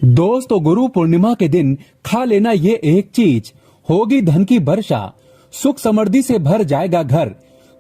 दोस्तों, गुरु पूर्णिमा के दिन खा लेना ये एक चीज, होगी धन की वर्षा, सुख समृद्धि से भर जाएगा घर,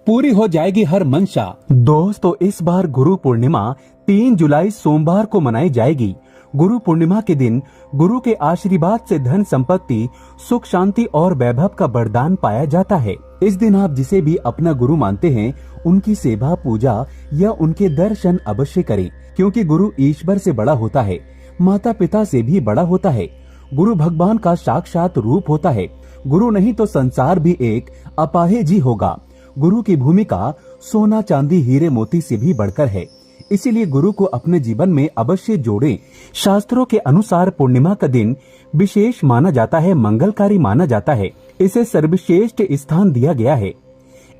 पूरी हो जाएगी हर मंशा। दोस्तों, इस बार गुरु पूर्णिमा 3 जुलाई सोमवार को मनाई जाएगी। गुरु पूर्णिमा के दिन गुरु के आशीर्वाद से धन संपत्ति, सुख शांति और वैभव का वरदान पाया जाता है। इस दिन आप जिसे भी अपना गुरु मानते हैं, उनकी सेवा पूजा या उनके दर्शन अवश्य करें, क्योंकि गुरु ईश्वर से बड़ा होता है, माता पिता से भी बड़ा होता है। गुरु भगवान का साक्षात रूप होता है। गुरु नहीं तो संसार भी एक अपाहिज ही होगा। गुरु की भूमिका सोना चांदी हीरे मोती से भी बढ़कर है। इसीलिए गुरु को अपने जीवन में अवश्य जोड़ें। शास्त्रों के अनुसार पूर्णिमा का दिन विशेष माना जाता है, मंगलकारी माना जाता है। इसे सर्वश्रेष्ठ स्थान दिया गया है।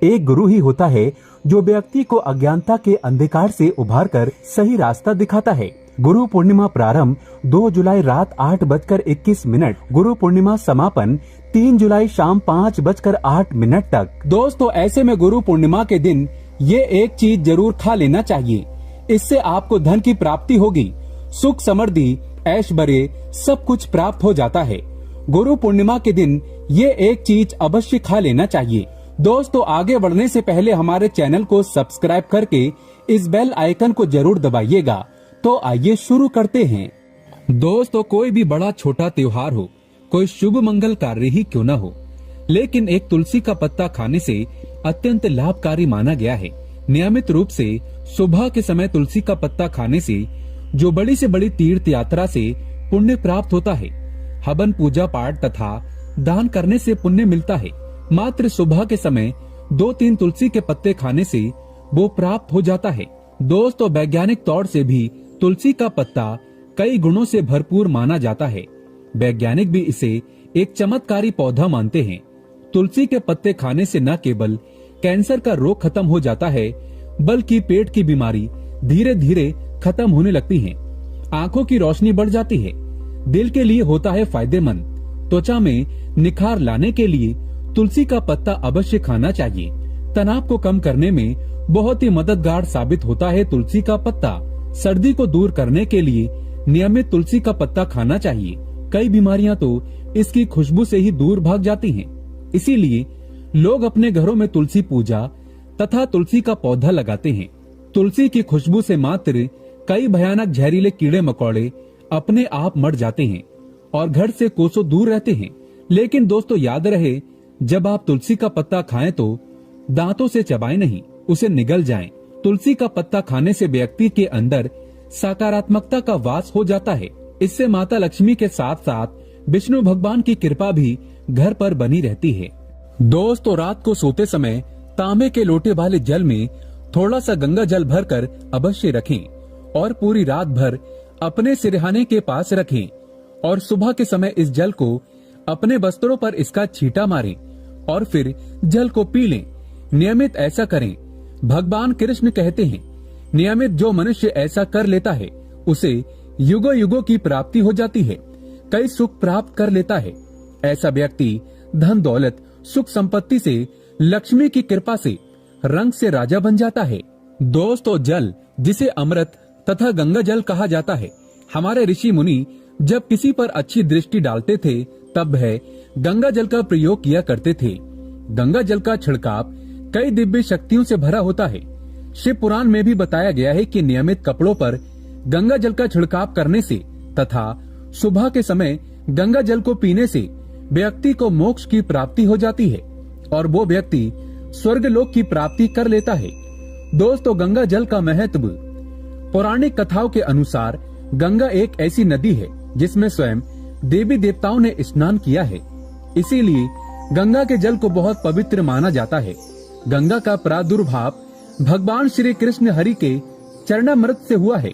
एक गुरु ही होता है जो व्यक्ति को अज्ञानता के अंधकार से उभारकर सही रास्ता दिखाता है। गुरु पूर्णिमा प्रारंभ 2 जुलाई रात 8:21, गुरु पूर्णिमा समापन 3 जुलाई शाम 5:08 तक। दोस्तों, ऐसे में गुरु पूर्णिमा के दिन ये एक चीज जरूर खा लेना चाहिए। इससे आपको धन की प्राप्ति होगी, सुख समृद्धि ऐश्वर्य सब कुछ प्राप्त हो जाता है। गुरु पूर्णिमा के दिन ये एक चीज अवश्य खा लेना चाहिए। दोस्तों, आगे बढ़ने से पहले हमारे चैनल को सब्सक्राइब करके इस बेल आइकन को जरूर दबाइएगा। तो आइए शुरू करते हैं। दोस्तों, कोई भी बड़ा छोटा त्योहार हो, कोई शुभ मंगल कार्य ही क्यों न हो, लेकिन एक तुलसी का पत्ता खाने से अत्यंत लाभकारी माना गया है। नियमित रूप से सुबह के समय तुलसी का पत्ता खाने से जो बड़ी से बड़ी तीर्थ यात्रा से पुण्य प्राप्त होता है। हवन पूजा पाठ तथा दान करने से पुण्य मिलता है। मात्र सुबह के समय 2-3 तुलसी के पत्ते खाने से वो प्राप्त हो जाता है। दोस्तों, वैज्ञानिक तौर से भी तुलसी का पत्ता कई गुणों से भरपूर माना जाता है। वैज्ञानिक भी इसे एक चमत्कारी पौधा मानते हैं। तुलसी के पत्ते खाने से न केवल कैंसर का रोग खत्म हो जाता है, बल्कि पेट की बीमारी धीरे धीरे खत्म होने लगती है, आंखों की रोशनी बढ़ जाती है, दिल के लिए होता है फायदेमंद, त्वचा में निखार लाने के लिए तुलसी का पत्ता अवश्य खाना चाहिए। तनाव को कम करने में बहुत ही मददगार साबित होता है तुलसी का पत्ता। सर्दी को दूर करने के लिए नियमित तुलसी का पत्ता खाना चाहिए। कई बीमारियां तो इसकी खुशबू से ही दूर भाग जाती हैं। इसीलिए लोग अपने घरों में तुलसी पूजा तथा तुलसी का पौधा लगाते हैं। तुलसी की खुशबू से मात्र कई भयानक जहरीले कीड़े मकोड़े अपने आप मर जाते हैं और घर से कोसों दूर रहते हैं। लेकिन दोस्तों, याद रहे, जब आप तुलसी का पत्ता खाएं तो दांतों से चबाएं नहीं, उसे निगल जाएं। तुलसी का पत्ता खाने से व्यक्ति के अंदर सकारात्मकता का वास हो जाता है। इससे माता लक्ष्मी के साथ साथ विष्णु भगवान की कृपा भी घर पर बनी रहती है। दोस्तों, रात को सोते समय तांबे के लोटे वाले जल में थोड़ा सा गंगा जल भरकर अवश्य रखें और पूरी रात भर अपने सिरहाने के पास रखें और सुबह के समय इस जल को अपने वस्त्रों पर इसका छींटा मारें और फिर जल को पी लें। नियमित ऐसा करें। भगवान कृष्ण कहते हैं, नियमित जो मनुष्य ऐसा कर लेता है उसे युगों युगों की प्राप्ति हो जाती है, कई सुख प्राप्त कर लेता है। ऐसा व्यक्ति धन दौलत सुख संपत्ति से, लक्ष्मी की कृपा से, रंग से राजा बन जाता है। दोस्तों, जल जिसे अमृत तथा गंगा जल कहा जाता है, हमारे ऋषि मुनि जब किसी पर अच्छी दृष्टि डालते थे तब है गंगा जल का प्रयोग किया करते थे। गंगा जल का छिड़काव कई दिव्य शक्तियों से भरा होता है। शिव पुराण में भी बताया गया है कि नियमित कपड़ों पर गंगा जल का छिड़काव करने से तथा सुबह के समय गंगा जल को पीने से व्यक्ति को मोक्ष की प्राप्ति हो जाती है और वो व्यक्ति स्वर्ग लोक की प्राप्ति कर लेता है। दोस्तों, गंगा जल का महत्व। पौराणिक कथाओं के अनुसार गंगा एक ऐसी नदी है जिसमें स्वयं देवी देवताओं ने स्नान किया है। इसीलिए गंगा के जल को बहुत पवित्र माना जाता है। गंगा का प्रादुर्भाव भगवान श्री कृष्ण हरि के चरणामृत से हुआ है।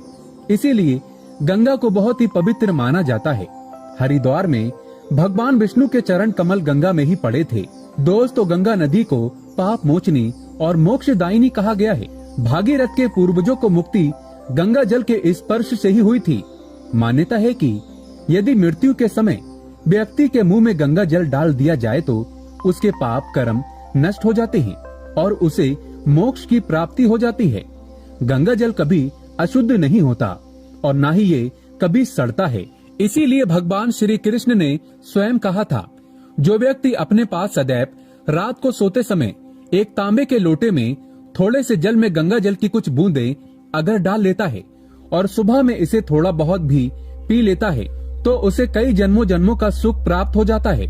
इसीलिए गंगा को बहुत ही पवित्र माना जाता है। हरिद्वार में भगवान विष्णु के चरण कमल गंगा में ही पड़े थे। दोस्तों, गंगा नदी को पाप मोचनी और मोक्षदायिनी कहा गया है। भागीरथ के पूर्वजों को मुक्ति गंगा जल के स्पर्श से ही हुई थी। मान्यता है कि यदि मृत्यु के समय व्यक्ति के मुंह में गंगा जल डाल दिया जाए तो उसके पाप कर्म नष्ट हो जाते हैं और उसे मोक्ष की प्राप्ति हो जाती है। गंगा जल कभी अशुद्ध नहीं होता और न ही ये कभी सड़ता है। इसीलिए भगवान श्री कृष्ण ने स्वयं कहा था, जो व्यक्ति अपने पास सदैव रात को सोते समय एक तांबे के लोटे में थोड़े से जल में गंगा जल की कुछ बूंदें अगर डाल लेता है और सुबह में इसे थोड़ा बहुत भी पी लेता है, तो उसे कई जन्मों जन्मों का सुख प्राप्त हो जाता है।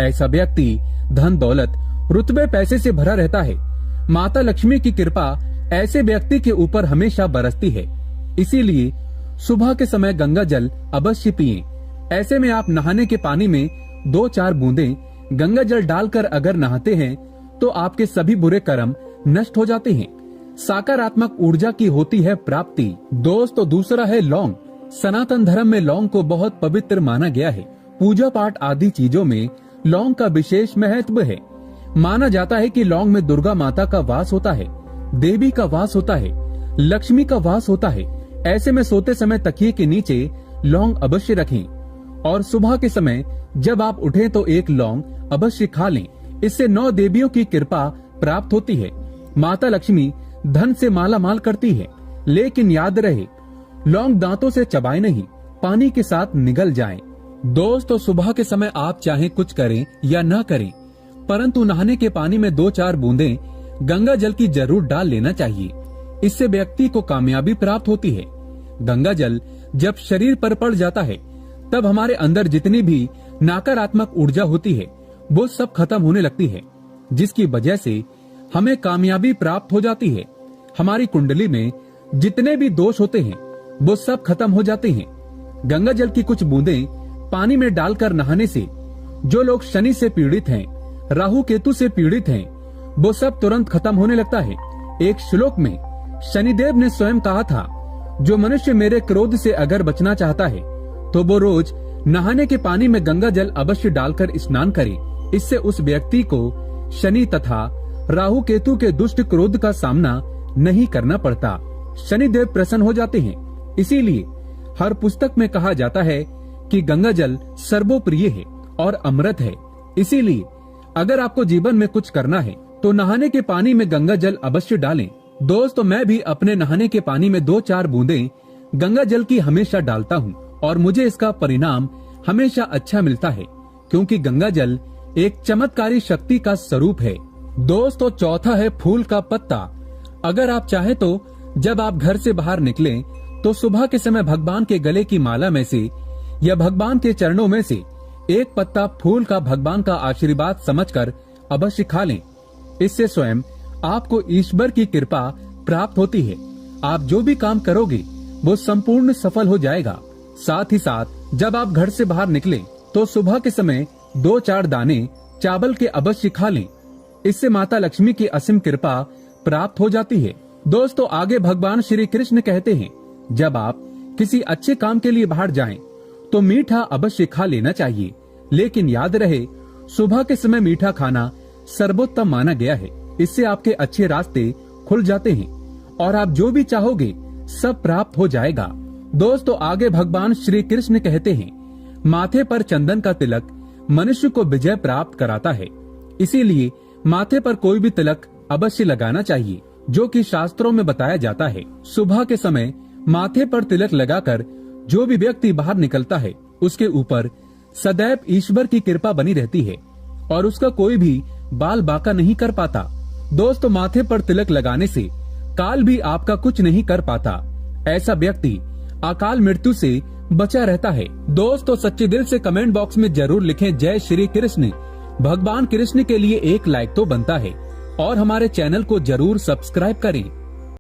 ऐसा व्यक्ति धन दौलत रुतबे पैसे से भरा रहता है। माता लक्ष्मी की कृपा ऐसे व्यक्ति के ऊपर हमेशा बरसती है। इसीलिए सुबह के समय गंगा जल अवश्य पिएं। ऐसे में आप नहाने के पानी में 2-4 बूंदें गंगा जल डालकर अगर नहाते हैं तो आपके सभी बुरे कर्म नष्ट हो जाते हैं। सकारात्मक ऊर्जा की होती है प्राप्ति। दोस्तों, दूसरा है लौंग। सनातन धर्म में लौंग को बहुत पवित्र माना गया है। पूजा पाठ आदि चीजों में लौंग का विशेष महत्व है। माना जाता है कि लौंग में दुर्गा माता का वास होता है, देवी का वास होता है, लक्ष्मी का वास होता है। ऐसे में सोते समय तकिए के नीचे लौंग अवश्य रखें और सुबह के समय जब आप उठें तो एक लौंग अवश्य खा लें। इससे 9 देवियों की कृपा प्राप्त होती है। माता लक्ष्मी धन से माला माल करती है। लेकिन याद रहे, लौंग दांतों से चबाए नहीं, पानी के साथ निगल जाएं। दोस्तों, सुबह के समय आप चाहे कुछ करें या न करें, परंतु नहाने के पानी में 2-4 बूंदें गंगा जल की जरूर डाल लेना चाहिए। इससे व्यक्ति को कामयाबी प्राप्त होती है। गंगा जल जब शरीर पर पड़ जाता है तब हमारे अंदर जितनी भी नकारात्मक ऊर्जा होती है वो सब खत्म होने लगती है, जिसकी वजह से हमें कामयाबी प्राप्त हो जाती है। हमारी कुंडली में जितने भी दोष होते हैं वो सब खत्म हो जाते हैं। गंगा जल की कुछ बूंदें पानी में डालकर नहाने से जो लोग शनि से पीड़ित हैं, राहु केतु से पीड़ित हैं, वो सब तुरंत खत्म होने लगता है। एक श्लोक में शनिदेव ने स्वयं कहा था, जो मनुष्य मेरे क्रोध से अगर बचना चाहता है तो वो रोज नहाने के पानी में गंगा जल अवश्य डालकर स्नान करे। इससे उस व्यक्ति को शनि तथा राहु केतु के दुष्ट क्रोध का सामना नहीं करना पड़ता। शनिदेव प्रसन्न हो जाते हैं। इसीलिए हर पुस्तक में कहा जाता है कि गंगा जल सर्वोप्रिय है और अमृत है। इसीलिए अगर आपको जीवन में कुछ करना है तो नहाने के पानी में गंगा जल अवश्य डालें। दोस्तों, मैं भी अपने नहाने के पानी में 2-4 बूंदें गंगा जल की हमेशा डालता हूँ और मुझे इसका परिणाम हमेशा अच्छा मिलता है, क्योंकि गंगा जल एक चमत्कारी शक्ति का स्वरूप है। दोस्तों, चौथा है फूल का पत्ता। अगर आप चाहे तो जब आप घर से बाहर निकलें तो सुबह के समय भगवान के गले की माला में से या भगवान के चरणों में से एक पत्ता फूल का भगवान का आशीर्वाद समझकर अवश्य खा लें। इससे स्वयं आपको ईश्वर की कृपा प्राप्त होती है। आप जो भी काम करोगे वो संपूर्ण सफल हो जाएगा। साथ ही साथ जब आप घर से बाहर निकलें तो सुबह के समय 2-4 दाने चावल के अवश्य खा लें। इससे माता लक्ष्मी की असीम कृपा प्राप्त हो जाती है। दोस्तों, आगे भगवान श्री कृष्ण कहते हैं, जब आप किसी अच्छे काम के लिए बाहर जाएं तो मीठा अवश्य खा लेना चाहिए। लेकिन याद रहे, सुबह के समय मीठा खाना सर्वोत्तम माना गया है। इससे आपके अच्छे रास्ते खुल जाते हैं और आप जो भी चाहोगे सब प्राप्त हो जाएगा। दोस्तों, आगे भगवान श्री कृष्ण कहते हैं, माथे पर चंदन का तिलक मनुष्य को विजय प्राप्त कराता है। इसीलिए माथे पर कोई भी तिलक अवश्य लगाना चाहिए, जो कि शास्त्रों में बताया जाता है। सुबह के समय माथे पर तिलक लगाकर जो भी व्यक्ति बाहर निकलता है उसके ऊपर सदैव ईश्वर की कृपा बनी रहती है और उसका कोई भी बाल बांका नहीं कर पाता। दोस्तों, माथे पर तिलक लगाने से काल भी आपका कुछ नहीं कर पाता। ऐसा व्यक्ति अकाल मृत्यु से बचा रहता है। दोस्तों, सच्चे दिल से कमेंट बॉक्स में जरूर लिखें जय श्री कृष्ण। भगवान कृष्ण के लिए एक लाइक तो बनता है और हमारे चैनल को जरूर सब्सक्राइब करें।